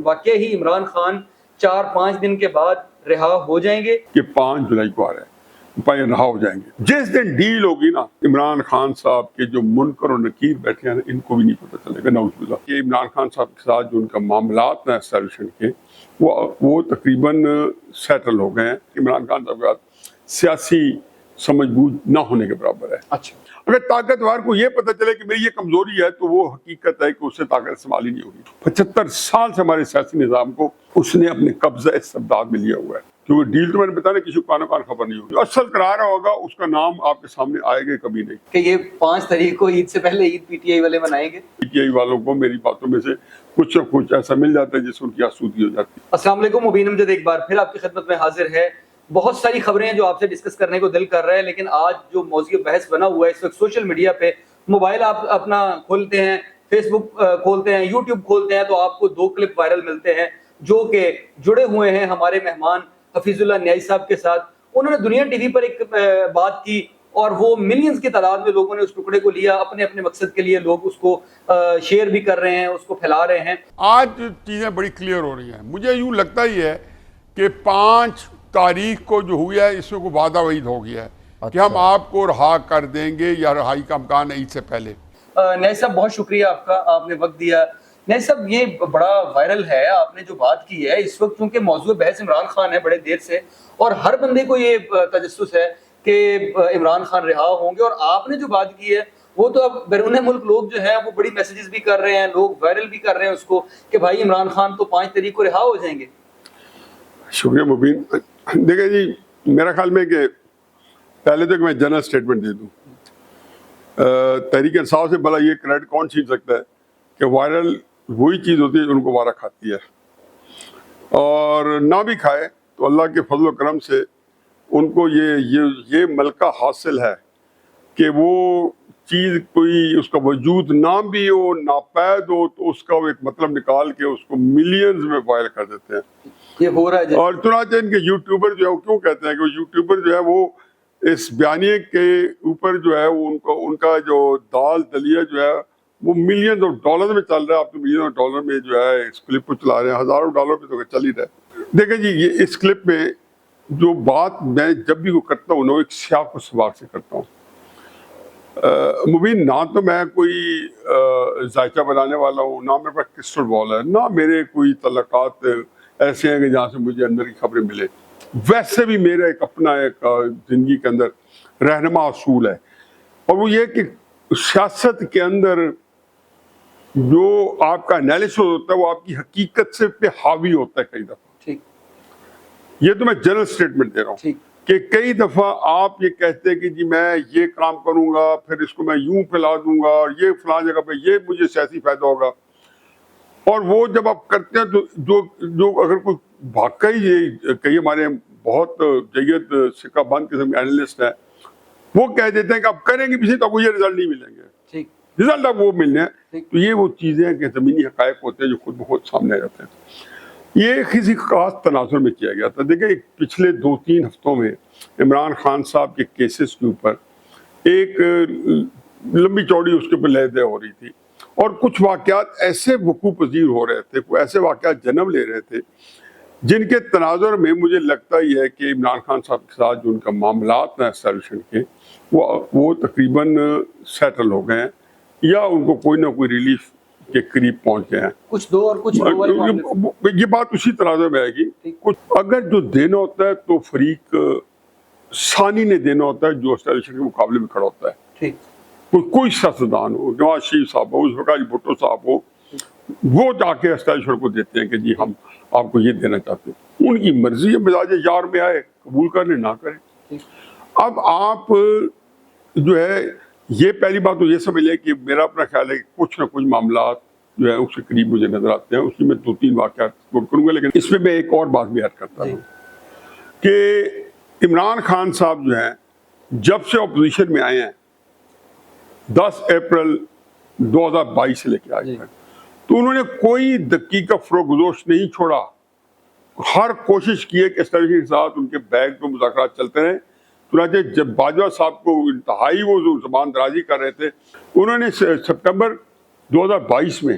واقعی ہی عمران خان 4-5 دن کے بعد رہا ہو جائیں گے؟ کہ 5 جولائی کو آ رہا ہے رہا ہو جائیں گے. جس دن ڈیل ہوگی نا، عمران خان صاحب کے جو منکر و نکیر بیٹھے ہیں ان کو بھی نہیں پتہ چلے گا. نعوذ باللہ. یہ عمران خان صاحب کے ساتھ جو ان کا معاملات ہیں اسٹیبلشمنٹ کے وہ تقریباً سیٹل ہو گئے ہیں. عمران خان صاحب کے ساتھ سیاسی سمجھ بوجھ نہ ہونے کے برابر ہے. اچھا، اگر طاقتور کو یہ پتہ چلے کہ میری یہ کمزوری ہے تو وہ حقیقت ہے کہ اس سے طاقت استعمال ہی نہیں ہوگی. 75 سال سے ہمارے سیاسی نظام کو اس نے اپنے قبضہ استبداد میں لیا ہوا ہے. کیونکہ ڈیل تو میں نے بتایا کسی کو کان خبر نہیں ہوگی. اصل کرا رہا ہوگا اس کا نام آپ کے سامنے آئے گا کبھی نہیں. کہ یہ 5 تاریخ کو عید سے پہلے عید پی ٹی آئی والے منائیں گے. پی ٹی آئی والوں کو میری باتوں میں سے کچھ نہ کچھ ایسا مل جاتا ہے جس سے ان کی آسودگی ہو جاتی ہے. السلام علیکم. مبین امجد ایک بار پھر آپ کی خدمت میں حاضر ہے. بہت ساری خبریں ہیں جو آپ سے ڈسکس کرنے کو دل کر رہا ہے، لیکن آج جو موضوع بحث بنا ہوا ہے اس وقت سوشل میڈیا پہ، موبائل آپ اپنا کھولتے ہیں، فیس بک کھولتے ہیں، یوٹیوب کھولتے ہیں تو آپ کو 2 کلپ وائرل ملتے ہیں جو کہ جڑے ہوئے ہیں ہمارے مہمان حفیظ اللہ نیائی صاحب کے ساتھ. انہوں نے دنیا ٹی وی پر ایک بات کی اور وہ ملینز کی تعداد میں لوگوں نے اس ٹکڑے کو لیا اپنے اپنے مقصد کے لیے. لوگ اس کو شیئر بھی کر رہے ہیں، اس کو پھیلا رہے ہیں. آج چیزیں بڑی کلیئر ہو رہی ہیں. مجھے یوں لگتا ہی ہے کہ 5 تاریخ کو جو ہوا ہے اس میں کوئی وعدہ وعید ہو گیا ہے کہ ہم آپ کو رہا کر دیں گے یا رہائی کا امکان ہے عید سے پہلے. نیائی صاحب بہت شکریہ آپ کا، آپ نے وقت دیا. نیائی صاحب یہ بڑا وائرل ہے آپ نے جو بات کی ہے اس وقت، کیونکہ موضوع بحث عمران خان ہے بڑے دیر سے اور ہر بندے کو یہ تجسس ہے کہ عمران خان رہا ہوں گے. اور آپ نے جو بات کی ہے وہ تو اب بیرون ملک لوگ جو ہیں وہ بڑی میسیجز بھی کر رہے ہیں، لوگ وائرل بھی کر رہے ہیں اس کو کہ بھائی عمران خان تو 5 تاریخ کو رہا ہو جائیں گے. شکریہ مبین. دیکھیں جی، میرا خیال میں کہ پہلے تو کہ میں جنرل سٹیٹمنٹ دے دوں. تحریک انصاف سے بھلا یہ کریڈٹ کون چھین سکتا ہے کہ وائرل وہی چیز ہوتی ہے جو ان کو وارہ کھاتی ہے، اور نہ بھی کھائے تو اللہ کے فضل و کرم سے ان کو یہ ملکہ حاصل ہے کہ وہ چیز کوئی اس کا وجود نہ بھی ہو، ناپید ہو، تو اس کا وہ ایک مطلب نکال کے اس کو ملینز میں وائرل کر دیتے ہیں. یہ ہو رہا ہے. اور چنانچہ ان کے یوٹیوبر جو ہے وہ کیوں کہتے ہیں کہ یوٹیوبر جو ہے وہ اس بیانیے کے اوپر جو ہے وہ ان کا جو دال دلیہ جو ہے وہ ملین آف ڈالر میں چل رہا ہے. آپ تو ملین آف ڈالر میں جو ہے اس کلپ کو چلا رہے ہیں، ہزاروں ڈالر پہ تو چل ہی رہا ہے. دیکھیں جی، یہ اس کلپ میں جو بات میں جب بھی وہ کرتا ہوں نا، ایک سیاق و سباق سے کرتا ہوں. مبین، نہ تو میں کوئی ذائقہ بنانے والا ہوں، نہ میرے پاس کرسٹل بال ہے، نہ میرے کوئی تعلقات ایسے ہیں کہ جہاں سے مجھے اندر کی خبریں ملے. ویسے بھی میرا ایک اپنا ایک زندگی کے اندر رہنما اصول ہے، اور وہ یہ کہ سیاست کے اندر جو آپ کا انالیسس ہوتا ہے وہ آپ کی حقیقت سے پہ حاوی ہوتا ہے. کئی دفعہ ٹھیک، یہ تو میں جنرل سٹیٹمنٹ دے رہا ہوں کہ کئی دفعہ آپ یہ کہتے ہیں کہ جی میں یہ کام کروں گا، پھر اس کو میں یوں پھیلا دوں گا، اور یہ فلاں جگہ پہ یہ مجھے سیاسی فائدہ ہوگا. اور وہ جب آپ کرتے ہیں تو جو اگر کوئی واقعی یہ کئی ہمارے بہت جید سکہ بند قسم کے اینالسٹ ہیں، وہ کہہ دیتے ہیں کہ آپ کریں گے بھی تو آپ کو یہ رزلٹ نہیں ملیں گے، رزلٹ آپ وہ ملنے ہیں. تو یہ وہ چیزیں ہیں کہ زمینی حقائق ہوتے ہیں جو خود بخود سامنے آ جاتے ہیں. یہ کسی خاص تناظر میں کیا گیا تھا. دیکھیں، پچھلے 2-3 ہفتوں میں عمران خان صاحب کے کیسز کے اوپر ایک لمبی چوڑی اس کے اوپر لہر دہ ہو رہی تھی، اور کچھ واقعات ایسے وقوع پذیر ہو رہے تھے، کوئی ایسے واقعات جنم لے رہے تھے جن کے تناظر میں مجھے لگتا ہی ہے کہ عمران خان صاحب کے ساتھ جو ان کا معاملات ہیں اسٹیبلشمنٹ کے وہ تقریباً سیٹل ہو گئے ہیں، یا ان کو کوئی نہ کوئی ریلیف کے قریب پہنچ گئے ہیں. کچھ دو اور کچھ یہ بات اسی تناظر میں آئے گی. کچھ اگر جو دینا ہوتا ہے تو فریق ثانی نے دینا ہوتا ہے جو اسٹیبلشمنٹ کے مقابلے میں کھڑا ہوتا ہے. کوئی سیاستدان ہو، نواز شریف صاحب ہو، ذوالفقار بھٹو صاحب ہو، وہ جا کے اسٹیبلشمنٹ کو دیتے ہیں کہ جی ہم آپ کو یہ دینا چاہتے ہیں. ان کی مرضی ہے، مزاج یار میں آئے قبول کر لیں، نہ کریں. اب آپ جو ہے یہ پہلی بات تو یہ سمجھ لیں کہ میرا اپنا خیال ہے کہ کچھ نہ کچھ معاملات جو ہے اس کے قریب مجھے نظر آتے ہیں. اس کی میں 2-3 واقعات نوٹ کروں گا، لیکن اس میں ایک اور بات بھی ایڈ کرتا ہوں کہ عمران خان صاحب جو ہیں جب سے اپوزیشن میں آئے ہیں 10 اپریل 2022 سے لے کے آج تک، تو انہوں نے کوئی دقیقہ فروگزوش نہیں چھوڑا. ہر کوشش کی ہے کہ اسٹیبلشمنٹ کے ساتھ ان کے بیک تو مذاکرات چلتے رہے. چنانچہ جب باجوہ صاحب کو انتہائی وہ زبان درازی کر رہے تھے، انہوں نے سپٹمبر 2022 میں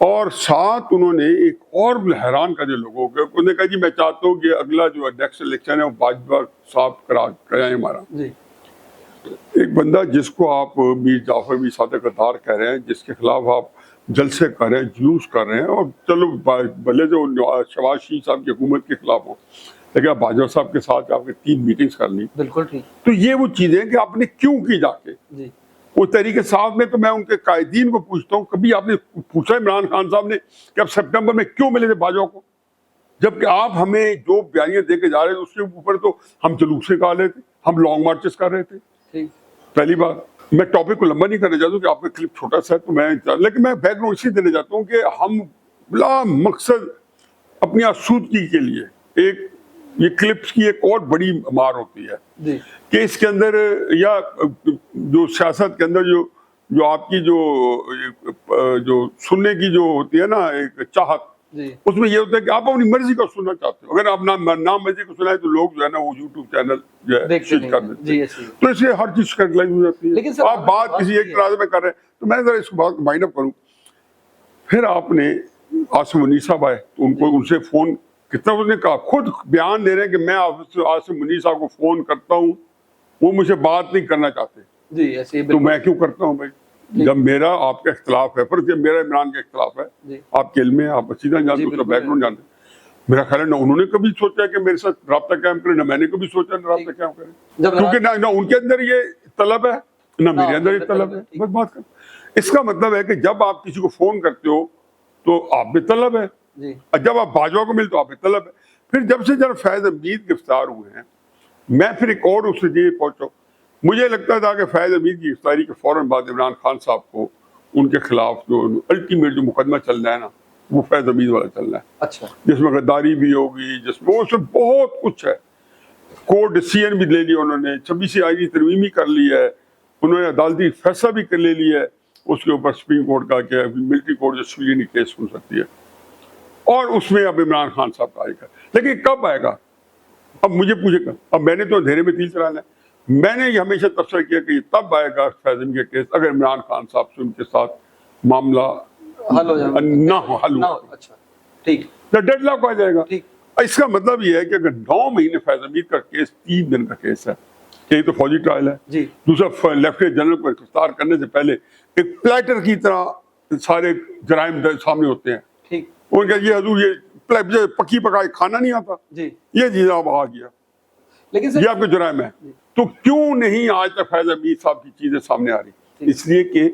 اور ساتھ انہوں نے ایک اور حیران کر دیا لوگوں کو. انہوں نے کہا جی میں چاہتا ہوں کہ اگلا جو نیکسٹ الیکشن ہے وہ باجوہ صاحب کرائیں ہمارا. جی ایک بندہ جس کو آپ میر جعفر بھی صادق غدار کہہ رہے ہیں، جس کے خلاف آپ جلسے کر رہے ہیں، جلوس کر رہے ہیں، اور چلو بھلے جو شہباز شریف صاحب کی حکومت کے خلاف ہوں، لیکن آپ باجوہ صاحب کے ساتھ آپ نے 3 میٹنگز کر لی. بالکل ٹھیک. تو یہ وہ چیزیں کہ آپ نے کیوں کی جا کے جی وہ تحریک انصاف میں. تو میں ان کے قائدین کو پوچھتا ہوں، کبھی آپ نے پوچھا عمران خان صاحب نے کہ آپ سپٹمبر میں کیوں ملے تھے باجوہ کو؟ جبکہ آپ ہمیں جو بیانیاں دے کے جا رہے تھے اس کے اوپر تو ہم جلوس نکال رہے تھے، ہم لانگ مارچز کر رہے تھے. ٹھیک. پہلی بات میں ٹاپک کو لمبا نہیں کرنا چاہتا ہوں کہ آپ کا کلپ چھوٹا سا ہے تو میں، لیکن میں بیک گراؤنڈ اسی دینا چاہتا ہوں کہ ہم بلا مقصد اپنی آسودگی کے لیے ایک یہ کلپس کی ایک اور بڑی مار ہوتی ہے جی کہ اس کے اندر یا جو سیاست کے اندر جو آپ کی جو سننے کی جو ہوتی ہے نا ایک چاہت، جی اس میں یہ ہوتا ہے کہ آپ اپنی مرضی کا سننا چاہتے ہو. اگر آپ نام مرضی کو سنائیں تو لوگ جو ہے نا وہ یوٹیوب چینل جو ہے دیکھتے سوئچ کر نہیں. دیتے جی ہیں. ایسی تو اس لیے ہر چیز کیٹلائز ہو جاتی ہے. لیکن سر آپ بات کسی ایک تنازع میں کر رہے ہیں تو میں ذرا اس کو بات مائنڈ اپ کروں. پھر آپ نے عاصم منیر صاحب آئے تو ان کو ان سے فون کتنا اس نے کہا، خود بیان دے رہے ہیں کہ میں عاصم منیر صاحب کو فون کرتا ہوں، وہ مجھ سے بات نہیں کرنا چاہتے. جی ایسی تو میں کیوں کرتا ہوں بھائی؟ جب میرا آپ کا اختلاف ہے، فرض ہے میرا عمران کا اختلاف ہے، جی آپ کے علم میں آپ اچھی طرح جانتے ہیں، اس کا بیک گراؤنڈ جانتے ہیں. میرا خیال ہے نہ انہوں نے کبھی سوچا کہ میرے ساتھ رابطہ قائم کریں، نہ میں نے کبھی سوچا نہ رابطہ قائم کریں، کیونکہ نہ ان کے اندر یہ طلب ہے نہ میرے اندر یہ طلب ہے. بس بات کر. اس کا مطلب ہے کہ جب آپ کسی کو فون کرتے ہو تو آپ میں طلب ہے، جی اور جب آپ باجوہ کو ملتے تو آپ میں طلب ہے. پھر جب سے جب فیض حمید گرفتار ہوئے ہیں، میں پھر ایک اور اس سے پہنچا. مجھے لگتا تھا کہ فیض حمید کی گرفتاری کے فوراً بعد عمران خان صاحب کو ان کے خلاف جو الٹیمیٹ جو مقدمہ چل رہا ہے نا وہ فیض حمید والا چل رہا ہے، اچھا جس میں غداری بھی ہوگی، جس میں اس میں بہت کچھ ہے. کورٹ ڈیسیژن بھی لے لیا انہوں نے، 26 آئینی ترمیم بھی کر لی ہے انہوں نے، عدالتی فیصلہ بھی کر لے لیا ہے اس کے اوپر سپریم کورٹ کا کہ ملٹری کورٹ جو سویلین کیس سن سکتی ہے. اور اس میں اب عمران خان صاحب کا آئے گا، لیکن کب آئے گا؟ اب مجھے پوچھے گا، اب میں نے تو اندھیرے میں تیل چلانا ہے. میں نے یہ ہمیشہ تبصرہ کیا کہ یہ تب آئے گا فیض حمید کے کیس اگر عمران خان صاحب سے ان کے ساتھ معاملہ حل ہو جائے نہ ہو، حل ہو. اچھا ٹھیک. ڈیڈ لاک آ جائے گا. ٹھیک. اس کا مطلب یہ ہے کہ اگر 9 مہینے فیض حمید کا کیس 3 دن کا کیس ہے، ایک تو فوجی ٹرائل ہے، جی دوسرا لیفٹیننٹ جنرل کو گرفتار کرنے سے پہلے ایک پلیٹر کی طرح سارے جرائم سامنے ہوتے ہیں. ٹھیک. ان کا یہ حضور یہ پکی پکائی کھانا نہیں آتا، جی یہ چیز آپ آ گیا، لیکن یہ آپ کے جرائم ہے. تو کیوں نہیں آج تک فیض حمید صاحب کی چیزیں سامنے آ رہی؟ اس لیے کہ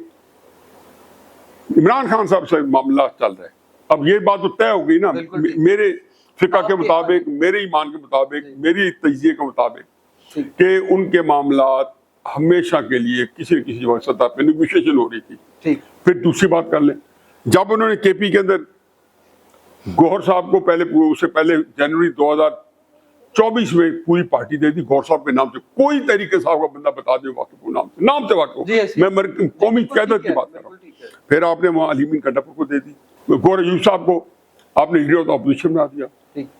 عمران خان صاحب سے معاملہ چل رہا ہے. اب یہ بات تو طے ہو گئی نا میرے فقہ کے مطابق، میرے ایمان کے مطابق، میری تجزیے کے مطابق کہ ان کے معاملات ہمیشہ کے لیے کسی نہ کسی سطح پہ نیگوشیشن ہو رہی تھی. پھر دوسری بات کر لیں، جب انہوں نے کے پی کے اندر گوہر صاحب کو اس سے پہلے جنوری 2024 میں پوری پارٹی دے دی گوہر صاحب کے نام سے، کوئی طریقے صاحب کا بندہ بتا دے واقف ہو، نام سے واقف ہو، میں قومی قیادت کی بات کر رہا ہوں. پھر آپ نے وہاں علی امین کنڈپور کو دے دی، گوہر ایوب صاحب کو آپ نے لیڈر آف اپوزیشن بنا دیا،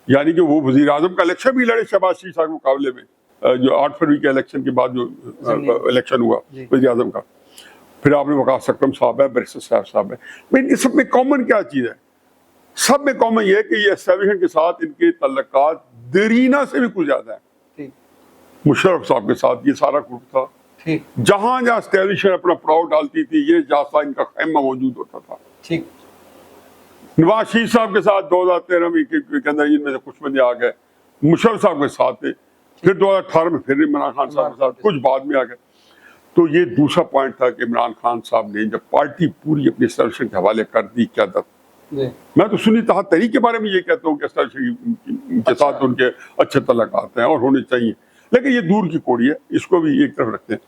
یعنی کہ وہ وزیر اعظم کا الیکشن بھی لڑے شہباز شریف صاحب کے مقابلے میں، جو 8 فروری کے الیکشن کے بعد جو الیکشن ہوا وزیر اعظم کا. پھر آپ نے وقاص اکرم صاحب ہے، بیرسٹر صاحب ہے. ان سب میں کامن کیا چیز ہے؟ سب میں کامن یہ ہے کہ یہ اسٹیبلشمنٹ کے ساتھ ان کے تعلقات دیرینہ سے بھی کچھ زیادہ ہیں. مشرف صاحب کے ساتھ یہ سارا گروپ تھا، جہاں جہاں اسٹیبلشمنٹ اپنا پراؤ ڈالتی تھی یہ جاسا ان کا خیمہ موجود ہوتا تھا. نواز شریف صاحب کے ساتھ 2013 میں کے اندر ان میں سے کچھ بندے آ گئے، مشرف صاحب کے ساتھ تھے، پھر 2018 میں پھر عمران خان صاحب کے ساتھ کچھ بعد میں آ گئے. تو یہ دوسرا پوائنٹ تھا کہ عمران خان صاحب نے جب پارٹی پوری اپنے اسٹیبلشمنٹ کے حوالے کر دی قیادت، میں تو سنی اتحاد تحریک کے بارے میں یہ کہتا ہوں کہ اسٹیبلشمنٹ کے ساتھ ان کے اچھے تعلقات ہیں اور ہونے چاہیے، لیکن یہ دور کی کوڑی ہے، اس کو بھی ایک طرف رکھتے ہیں.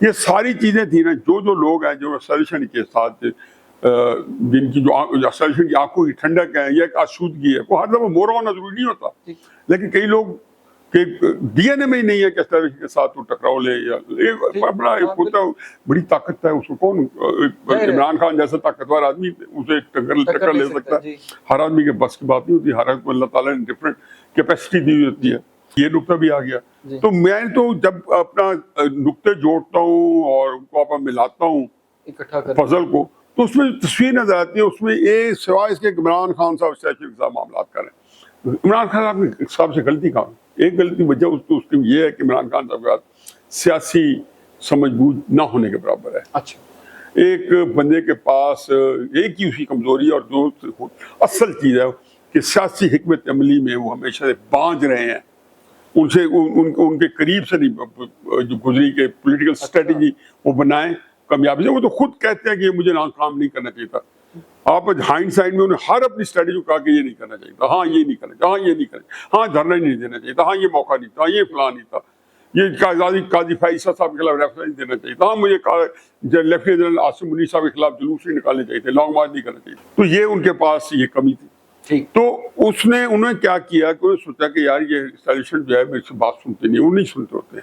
یہ ساری چیزیں تھیں نا، جو لوگ ہیں جو اسٹیبلشمنٹ کے ساتھ جن کی جو اسٹیبلشمنٹ کی آنکھوں کی ٹھنڈک ہے یا ایک آسودگی ہے، وہ ہر دفعہ مورا ہونا ضروری نہیں ہوتا، لیکن کئی لوگ کہ ڈی این اے میں ہی نہیں ہے کہ اسٹیبلشمنٹ کے ساتھ وہ ٹکراؤ لے، یا اپنا ہوتا بڑی طاقت ہے اس کو کون عمران خان جیسا طاقتور آدمی اسے ٹکر لے سکتا ہے. ہر آدمی کے بس کی بات نہیں ہوتی، ہر آدمی کو اللہ تعالیٰ نے ڈفرینٹ کیپیسٹی دی ہوتی ہے. یہ نقطہ بھی آ گیا. تو میں تو جب اپنا نقطے جوڑتا ہوں اور ان کو آپ ملاتا ہوں اکٹھا کر فضل کو، تو اس میں تصویر نظر آتی ہے، اس میں ایک سوائے اس کے عمران خان صاحب سیشن کے ساتھ معاملات کر رہے ہیں۔ عمران خان صاحب سے غلطی کہاں؟ ایک غلطی وجہ اس کی یہ ہے کہ عمران خان صاحب کا سیاسی سمجھ بوجھ نہ ہونے کے برابر ہے۔ اچھا، ایک بندے کے پاس ایک ہی اس کی کمزوری اور جو اصل چیز ہے کہ سیاسی حکمت عملی میں وہ ہمیشہ سے باندھ رہے ہیں، ان سے ان کے قریب سے نہیں جو گزری کے پولیٹیکل اسٹریٹجی وہ بنائیں کامیابی سے۔ وہ تو خود کہتے ہیں کہ یہ مجھے ناکام نہیں کرنا چاہیے تھا۔ آپ ہائنڈ سائڈ میں انہیں ہر اپنی اسٹریٹجی کو کہا کہ یہ نہیں کرنا چاہیے تھا، ہاں یہ نہیں کرنا چاہیے، ہاں یہ نہیں کرنا، ہاں دھرنا ہی نہیں دینا چاہیے تھا، ہاں یہ موقع نہیں تھا، یہ فلاں نہیں تھا، یہ قاضی فائزہ صاحب کے خلاف ریفرنس دینا چاہیے تھا، ہاں مجھے لیفٹیننٹ جنرل عاصم منیر صاحب کے خلاف جلوس نہیں نکالنے چاہیے تھے، لانگ مارچ نہیں کرنا چاہیے تھا۔ تو یہ ان کے پاس یہ کمی تھی۔ تو انہوں نے کیا کیا کہ انہوں نے سوچا کہ یار یہ اسٹیبلشمنٹ جو ہے میرے سے بات سنتے نہیں، وہ نہیں سنتے ہوتے،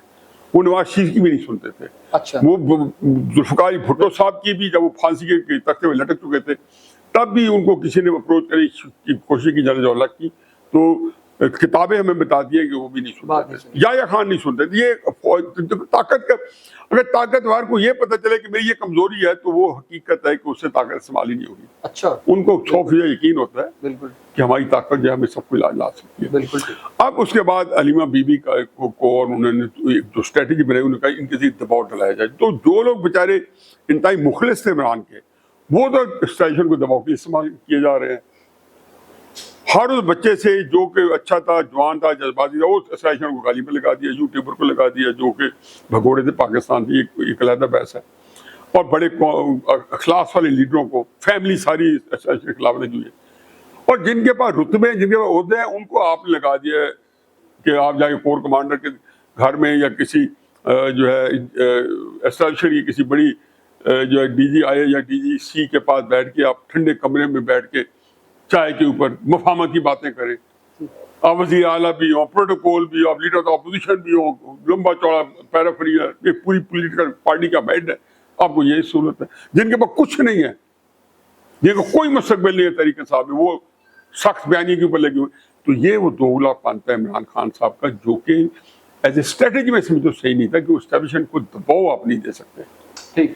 وہ نواز شریف کی بھی نہیں سنتے تھے۔ اچھا، وہ ذوالفقار بھٹو صاحب کی بھی جب وہ پھانسی کے تختے میں لٹک چکے تھے تب بھی ان کو کسی نے اپروچ کرنے کی کوشش کی، جنرل ضیاء کی، تو کتابیں ہمیں بتاتی ہیں کہ وہ بھی نہیں سنتے تھے، یا خان نہیں سنتے تھے۔ یہ طاقت کا، اگر طاقتور کو یہ پتہ چلے کہ میری یہ کمزوری ہے تو وہ حقیقت ہے کہ اس سے طاقت استعمال ہی نہیں ہوگی۔ اچھا، ان کو 100% یقین ہوتا ہے بالکل کہ ہماری طاقت جو ہے ہمیں سب کو لا سکتی ہے۔ بالکل۔ اب اس کے بعد علیمہ بی بی کو اور انہوں نے جو اسٹریٹجی بنائی، انہوں نے کہا ان کے ذریعے دباؤ ڈلایا جائے۔ تو جو لوگ بیچارے انتہائی مخلص تھے عمران کے، وہ تو اسٹیشن کو دباؤ کے استعمال کیے جا رہے ہیں۔ ہر اس بچے سے جو کہ اچھا تھا، جوان تھا، جذباتی تھا، وہ اسٹیشن کو گالی پہ لگا دیا، یوٹیوبر کو لگا دیا، جو کہ بھگوڑے تھے پاکستان کی، ایک علیحدہ بحث ہے۔ اور بڑے اخلاص والے لیڈروں کو، فیملی ساری اسٹیشن کے خلاف لگی ہوئی ہے، اور جن کے پاس رتبے، جن کے پاس عہدے ہیں، ان کو آپ نے لگا دیا ہے کہ آپ جا کے کور کمانڈر کے گھر میں یا کسی جو ہے اسٹیشن کی کسی بڑی جو ہے ڈی جی آئی یا ڈی جی سی کے پاس بیٹھ کے آپ ٹھنڈے کمرے میں بیٹھ کے چائے کے اوپر مفاہمت کی باتیں کریں۔ آپ وزیر اعلیٰ بھی ہوں، پروٹوکول بھی ہو، آپ لیڈر آف اپوزیشن بھی ہوں، لمبا چوڑا پیرافری ہے، یہ پوری پولیٹیکل پارٹی کا ہیڈ ہے، آپ کو یہی سہولت ہے۔ جن کے پاس کچھ نہیں ہے، جن کو کوئی مستقبل نہیں ہے طریقے صاحب، وہ سخت بیانی کے اوپر لگے ہوئے، تو یہ وہ دوغلا پنت ہے عمران خان صاحب کا، جو کہ ایز اے اسٹریٹجی میں سمجھو صحیح نہیں تھا کہ وہ اسٹیبلشمنٹ کو دباؤ آپ نہیں دے سکتے۔ ٹھیک،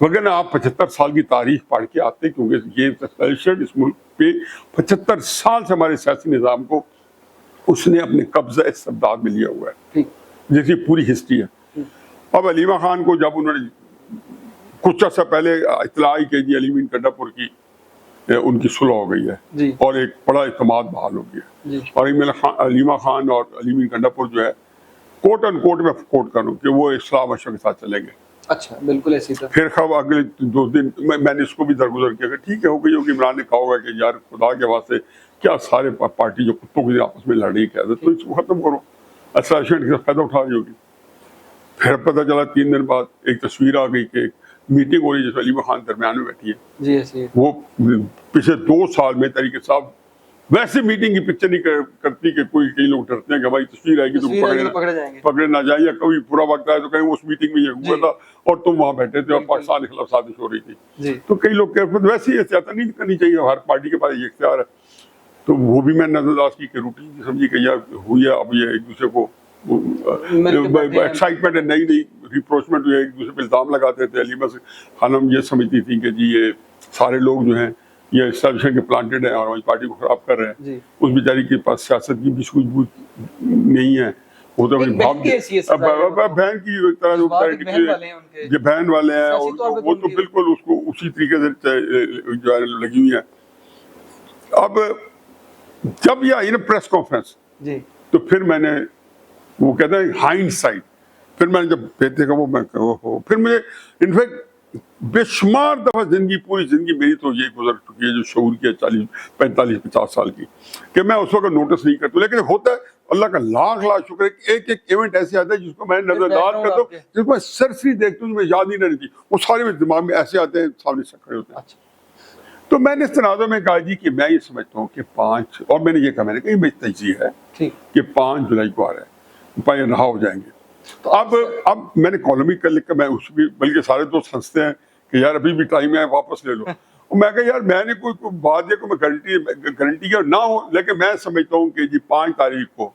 وگرنہ آپ 75 سال کی تاریخ پڑھ کے آتے، کیونکہ یہ اسٹیبلشمنٹ اس ملک پہ 75 سال سے ہمارے سیاسی نظام کو اس نے اپنے قبضہ استبداد میں لیا ہوا ہے، جس کی پوری ہسٹری ہے۔ اب علیمہ خان کو جب انہوں نے کچھ عرصہ پہلے اطلاع آئی کہ جی علی مین کنڈا پور کی ان کی صلح ہو گئی ہے اور ایک بڑا اعتماد بحال ہو گیا، اور علیمہ خان اور علی مین کنڈا پور جو ہے کوٹ ان کوٹ میں کوٹ کروں کہ وہ اسلام اشرف کے ساتھ چلیں گے۔ اچھا، بالکل ایسی تھا۔ پھر خب اگلے 2 دن میں نے اس کو بھی درگزر کیا کہ ٹھیک ہے، ہو گئی ہوگی، عمران نے کہا ہوگا کہ یار خدا کے واسطے کیا سارے پارٹی جو کتوں کے آپس میں لڑ رہی ہے تو اس کو ختم کرو، اسٹیبلشمنٹ کا فائدہ اٹھا رہی ہوگی۔ پھر پتہ چلا 3 دن بعد ایک تصویر آ گئی کہ میٹنگ ہو رہی ہے جس میں علیمہ خان درمیان میں بیٹھی ہے۔ جی ایسی وہ پچھلے 2 سال میں طریقے صاحب ویسے میٹنگ کی پکچر نہیں کرتی کہ کئی لوگ ڈرتے ہیں کہ بھائی تصویر آئے گی تو پکڑے نہ جائیں، یا کبھی برا وقت آئے تو کہیں اس میٹنگ میں یہ ہوا تھا اور تم وہاں بیٹھے تھے اور پاکستان کے خلاف سازش ہو رہی تھی، تو کئی لوگ ویسے ہی احتیاط نہیں کرنی چاہیے، ہر پارٹی کے پاس یہ اختیار ہے۔ تو وہ بھی میں نظر انداز کی کہ روٹین سمجھی کہ یار ہوئی ہے، اب یہ ایک دوسرے کو ایکسائٹمنٹ ہے، نئی ریپروچمنٹ ہوئی ہے، ایک دوسرے پہ الزام لگاتے تھے۔ علیمہ خانم یہ سمجھتی تھی کہ جی یہ سارے لوگ جو ہیں یہ اسٹیبلشمنٹ کے پلانٹڈ ہیں اور ہماری پارٹی کو خراب کر رہے ہیں۔ اس بیچاری کے پاس سیاست کی بھی سوجھ بوجھ نہیں ہے، وہ تو بہن کی طرح یہ بہن والے ہیں، اور وہ تو بالکل اس کو اسی طریقے سے جو ہے لگی ہوئی ہیں۔ اب جب یہ آئی نا پریس کانفرنس، تو پھر میں نے وہ کہتے ہیں ہائنڈ سائٹ، پھر میں نے جب دیکھا وہ پھر مجھے انفیکٹ بے شمار دفعہ زندگی، پوری زندگی میری تو یہ گزر چکی ہے جو شعور کی ہے 40 45 50 سال کی، کہ میں اس وقت نوٹس نہیں کرتا، لیکن ہوتا ہے اللہ کا لاکھ لاکھ شکر ہے کہ ایک ایک ایونٹ ایسے آتا ہے جس کو میں نظر انداز کرتا ہوں، جس کو میں سرسری دیکھتا ہوں، مجھے یاد نہیں رہتی، وہ سارے میرے دماغ میں ایسے آتے ہیں، سامنے سے کھڑے ہوتے ہیں۔ تو میں نے اس تناظر میں کہا جی کہ میں یہ سمجھتا ہوں کہ 5، اور میں نے یہ کہا، میں نے کہا یہ میری تجزیہ ہے کہ 5 جولائی کو آ رہا ہے، 5 رہا ہو جائیں گے۔ اب میں نے کالم ہی کر لکھا، میں اس بھی بلکہ سارے دوست ہنستے ہیں کہ یار ابھی بھی ٹائم ہے، واپس لے لو۔ اور میں کہا یار میں نے کوئی بات ہے، کوئی گارنٹی نہ ہو، لیکن میں سمجھتا ہوں کہ جی 5 تاریخ کو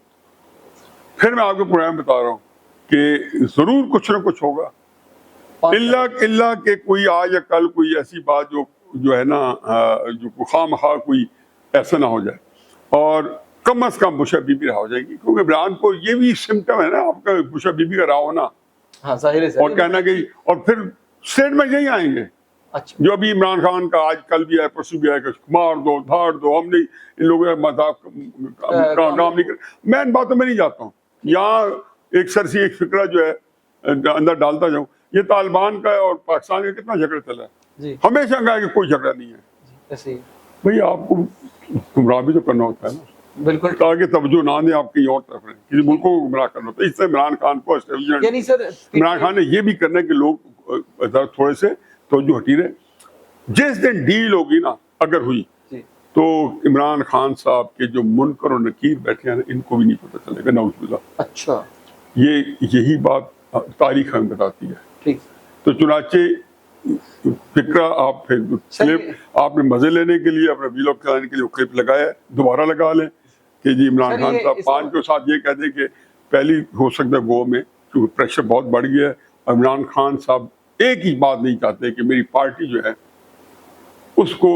پھر میں آپ کو پروگرام بتا رہا ہوں کہ ضرور کچھ نہ کچھ ہوگا، اللہ کہ کوئی آج یا کل کوئی ایسی بات جو ہے نا جو خواہ مخواہ کوئی ایسا نہ ہو جائے، اور کم از کم بشا بی بی رہا ہو جائے گی، کیونکہ عمران کو یہ بھی سمٹم ہے نا آپ کا بشا بی بی کا رہا ہونا، ہاں ظاہر ہے، اور کہنا کہ اور پھر اسٹیٹمنٹ یہی آئیں گے اچھا جو ابھی عمران خان کا آج کل بھی ہے، پرسوں بھی ہے کہ مار دو دھاڑ دو، ہم نہیں ان لوگوں کا مذاق کام نہیں کر، میں ان باتوں میں نہیں جاتا ہوں، یہاں ایک سر سے ایک فکرہ جو ہے اندر ڈالتا جاؤں، یہ طالبان کا اور پاکستان کا کتنا جھگڑا چلا ہے، جی ہمیشہ کہا کہ کوئی جھگڑا نہیں ہے، ایسے ہی بھئی آپ کو گمراہ بھی تو کرنا ہوتا ہے نا، بالکل تاکہ توجہ نہ دیں آپ کہیں اور طرف رہیں، کسی ملک کو گمراہ کرنا ہوتا ہے، اس سے عمران خان کو یعنی سر عمران خان نے یہ بھی کرنا ہے کہ لوگ تھوڑے سے توجہ ہٹی رہے، جس دن ڈیل ہوگی نا اگر ہوئی جی تو عمران خان صاحب کے جو منکر اور نکیر بیٹھے ہیں نا ان کو بھی نہیں پتہ چلے گا، نعوذ باللہ، اچھا یہی بات تاریخ ہمیں بتاتی ہے، ٹھیک تو چنانچہ فکرہ آپ فیس بک کلپ آپ نے مزے لینے کے لیے اپنا ویلاگ چلانے کے لیے کلپ لگایا ہے، دوبارہ لگا لیں کہ جی عمران سر خان یہ صاحب اس پانچ کے ساتھ یہ کہہ دیں کہ پہلی ہو سکتا ہے گو میں کیونکہ پریشر بہت بڑھ گیا ہے، عمران خان صاحب ایک ہی بات نہیں چاہتے کہ میری پارٹی جو ہے اس کو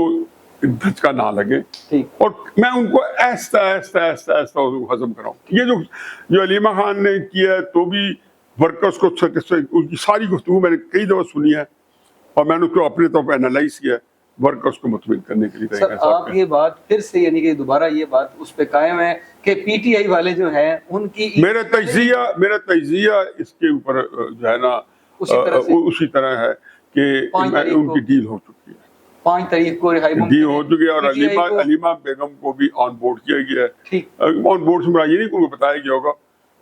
دھچکا نہ لگے، ٹھیک اور میں ان کو ایسا ہضم کراؤں، یہ جو علیمہ خان نے کیا ہے تو بھی ورکرز کو ان کی ساری گفتگو میں نے کئی دفعہ سنی ہے اور میں نے اس کو اپنے طور پہ انالائز کیا ہے ورکرز کو مطمئن کرنے کے لیے۔ سر آپ یہ بات پھر سے یعنی کہ دوبارہ یہ بات اس پہ قائم ہے کہ پی ٹی آئی والے جو ہیں ان کی میرا تجزیہ اس کے اوپر جو ہے نا اسی طرح ہے کہ ان کی ڈیل ہو چکی ہے، 5 تاریخ کو رہائی ڈیل ہو چکی ہے، اور علیمہ بیگم کو بھی آن بورڈ کیا گیا ہے، آن بورڈ سے مراد یہ نہیں کہ ان کو بتایا گیا ہوگا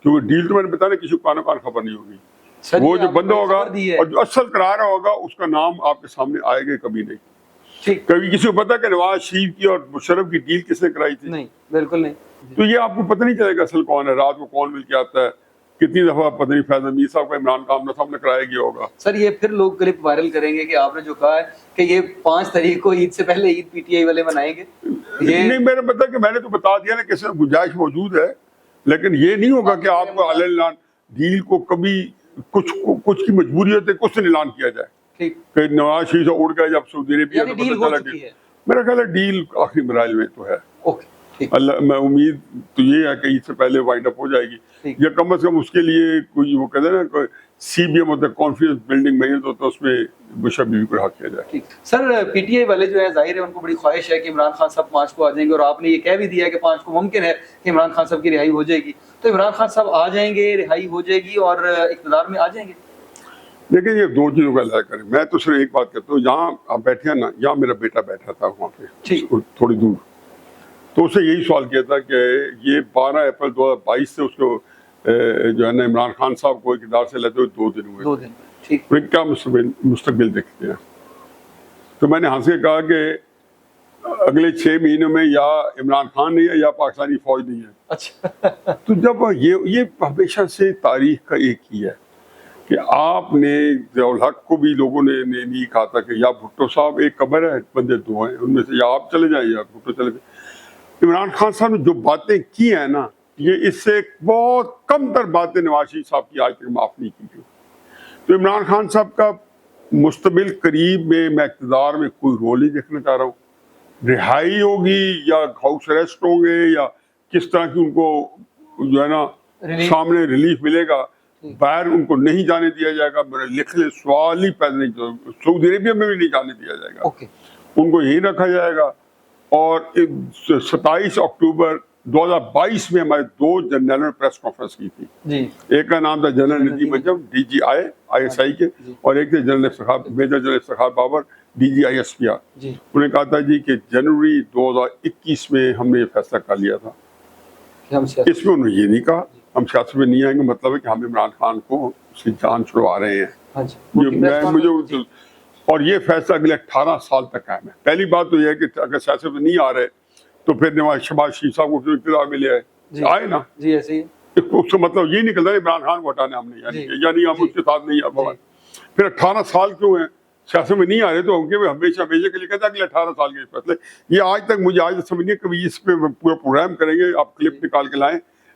کیونکہ ڈیل تو میں نے بتایا کسی کو کان خبر نہیں ہوگی، وہ جو بندہ ہوگا اور جو اصل قرار ہوگا اس کا نام آپ کے سامنے آئے گا کبھی نہیں، کبھی کسی کو پتا کہ نواز شریف کی اور مشرف کی ڈیل کس نے کرائی تھی؟ نہیں، بالکل نہیں، تو یہ آپ کو پتہ نہیں چلے گا اصل کون ہے، رات کو کون مل کے آتا ہے، کتنی دفعہ پتہ نہیں فیض امیر صاحب کا عمران خان صاحب نے کرایا گیا ہوگا۔ سر یہ پھر لوگ کلپ وائرل کریں گے کہ آپ نے جو کہا ہے کہ یہ 5 تاریخ کو عید سے پہلے عید پی ٹی آئی والے منائیں گے، نہیں میرے پتہ کہ میں نے تو بتا دیا نا کہ اس میں گنجائش موجود ہے، لیکن یہ نہیں ہوگا کہ آپ کو اعلان ڈیل کو کبھی کچھ کی مجبوری ہوتی ہے کچھ سے اعلان کیا جائے کہ نواز شریف سے اڑ گیا جب سعودی عربیہ میں پتہ چلا ڈیل، میرا خیال ہے ڈیل آخری مراحل میں تو ہے، اللہ میں امید تو یہ ہے کہ عید سے پہلے وائنڈ اپ ہو جائے گی، یا کم از کم اس کے لیے کوئی وہ کہتے ہیں نا سی بی ایم ہوتا ہے کانفیڈنس بلڈنگ میں تو اس میں بشا بی بی کو رہا کیا جائے۔ سر پی ٹی آئی والے جو ہے ظاہر ہے ان کو بڑی خواہش ہے کہ عمران خان صاحب 5 کو آ جائیں گے، اور آپ نے یہ کہہ بھی دیا ہے کہ 5 کو ممکن ہے کہ عمران خان صاحب کی رہائی ہو جائے گی، تو عمران خان صاحب آ جائیں گے، رہائی ہو جائے گی اور اقتدار میں آ جائیں گے؟ لیکن یہ دو چیزوں کا علاج کریں، میں تو صرف ایک بات کہتا ہوں، یہاں آپ بیٹھے ہیں نا، یہاں میرا بیٹا بیٹھا تھا وہاں پہ تھوڑی دور، تو اسے یہی سوال کیا تھا کہ یہ 12 اپریل 2022 سے اس کو جو ہے نا عمران خان صاحب کو اقتدار سے لیتے ہوئے 2 دن ہوئے، کیا مستقبل دیکھتے ہیں؟ تو میں نے ہنس کے کہا کہ اگلے 6 مہینوں میں یا عمران خان نہیں ہے یا پاکستانی فوج نہیں ہے۔ اچھا تو جب یہ ہمیشہ سے تاریخ کا ایک ہی ہے کہ آپ نے ضیاء الحق کو بھی لوگوں نے نہیں کہا تھا کہ یا بھٹو صاحب ایک قبر ہے بندے 2 ہیں، ان میں سے یا آپ چلے جائیں یا بھٹو چلے جائیں۔ عمران خان صاحب نے جو باتیں کی ہیں نا، یہ اس سے بہت کم تر باتیں نواز شریف صاحب کی آج تک معاف نہیں کی گئی، تو عمران خان صاحب کا مستقبل قریب میں اقتدار میں کوئی رول نہیں دیکھنا چاہ رہا ہوں، رہائی ہوگی یا ہاؤس اریسٹ ہوں گے یا کس طرح کی ان کو جو ہے نا سامنے ریلیف ملے گا، باہر ان کو نہیں جانے دیا جائے گا، میرے لکھنے سوال ہی پیدا نہیں، سعودی عربیہ میں بھی نہیں جانے دیا جائے گا، ان کو یہی رکھا جائے گا۔ اور 27 اکتوبر 2022 میں ہمارے 2 جنرلوں نے پریس کانفرنس کی تھی، ایک کا نام تھا جنرل ندیم انجم DGI کے، اور ایک تھے major general Iftikhar Babar DGI-SPR۔ انہوں نے کہا تھا جی کہ جنوری 2021 میں ہم نے یہ فیصلہ کر لیا تھا، اس میں انہوں نے یہ نہیں کہا ہم سیاست میں نہیں آئیں گے، مطلب ہے کہ ہم عمران خان کو اس کی جان چھڑوا رہے ہیں، مجھے اور یہ فیصلہ اگلے 18 سال تک قائم ہے۔ پہلی بات تو یہ ہے کہ اگر سیاست میں نہیں آ رہے تو پھر شہباز شریف صاحب کو اقتدار میں لے آئے نا، اس کا مطلب یہ نکلتا ہے عمران خان کو ہٹانا ہم نے، یعنی ہم اس کے ساتھ نہیں آ پھر 18 سال کیوں ہیں سیاست میں نہیں آ رہے، تو ہمیشہ کے لیے کہتا ہے اگلے 18 سال کے فیصلے، یہ آج تک مجھے آج سمجھ نہیں، کبھی اس پہ پورا پروگرام کریں گے، آپ کلپ نکال کے لائیں،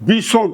20